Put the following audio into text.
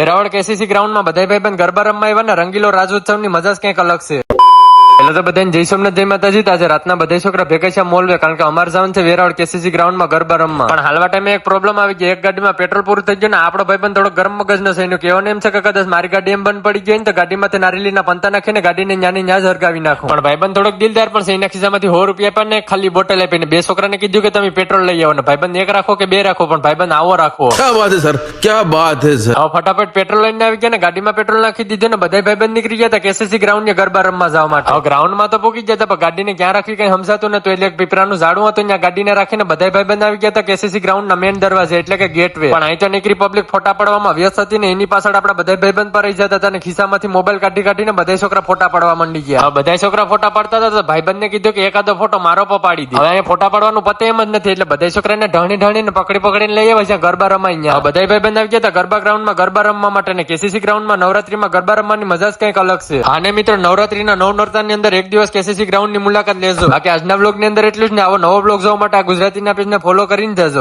Veraval KCC ground માં બધા ભાઈ બંધ ગરબા રમવા આવ્યા ને રંગીલો રાજોત્સવ ની મજા જ કંઈક અલગ છે. એટલે તો બધાને જય સોમનાથ જય માતાજી. આજે રાતના બધા છોકરા ભેગા છે મોલવે, કારણ કે અમારે જવાનું છે વેરાવળ કેસીસી ગ્રાઉન્ડ માં ગરબા રમવા. પણ હાલવા ટાઈમે એક પ્રોબ્લેમ આવી ગઈ, એક ગાડીમાં પેટ્રોલ પૂરું થઈ ગયું ને આપણો ભાઈ બંધ થોડો ગરમ મગજ નો છે. એનું કહેવાનું એમ છે કે કદાચ મારી ગાડી એમ બંધ પડી ગઈ ને તો ગાડીમાંથી નારેલીના પંતા નાખીને ગાડીને ન્યાની ન્યા જ હરગાવી નાખું. પણ ભાઈ બંધ થોડોક દિલદાર પણ છે, એના ખિસ્સામાંથી 100 રૂપિયા પણ ને ખાલી બોટલ આપીને બે છોકરાને કીધું કે તમે પેટ્રોલ લઈ આવો ને ભાઈ બંધ એક રાખો કે બે રાખો, પણ ભાઈ બંધ આવો રાખો. क्या बात है सर, क्या बात है सर. હવે ફટાફટ પેટ્રોલ લઈને આવી ગયા ને ગાડીમાં પેટ્રોલ નાખી દીધું ને બધા ભાઈ બંધ નીકળી ગયા હતા કેસીસી ગ્રાઉન્ડ ને ગરબા રમવા જવા માટે. હવે ગ્રાઉન્ડ માં તો પોકી ગયા હતા પણ ગાડીને ક્યાં રાખવી કઈ સમજાતું નતું, એટલે પીપરાનું ઝાડું હતું ત્યાં ગાડીને રાખીને બધા ભાઈ બંધ આવી ગયા હતા કેસીસી ગ્રાઉન્ડ ના મેન દરવાજે એટલે કે ગેટ વે. પણ અહીં તો નીકળી પબ્લિક ફોટા પડવામાં વ્યસ્ત હતી ને એની પાછળ આપડા બધા ભાઈ બંધ પર રહી જતા હતા અને ખિસ્સામાંથી મોબાઈલ કાઢીને બધા છોકરા ફોટા પડવા માંડી ગયા. હવે બધા છોકરા ફોટા પડતા હતા તો ભાઈ બંધ ને કીધું કે એકાદો ફોટો મારો પાડી દે. હવે અહીંયા ફોટા પડવાનું પતે એમ જ નથી, એટલે બધા છોકરાને ઢણીને પકડીને લઈ આવ્યા છે ગરબા રમાઈ. બધા ભાઈ બંધ આવી ગયા હતા ગરબા ગ્રાઉન્ડ માં ગરબા રમવા માટે ને કેસીસી ગ્રાઉન્ડ માં નવરાત્રીમાં ગરબા રમવાની મજા જ કંઈક અલગ છે. અને મિત્રો નવરાત્રીના 9 નોરતાની અંદર એક દિવસ કેસીસી ગ્રાઉન્ડ ની મુલાકાત લેજો. બાકી આજના બ્લોગ ની અંદર એટલું જ ને. આવો નવો બ્લોગ જોવા માટે આ ગુજરાતીના પેજ ને ફોલો કરીને જજો.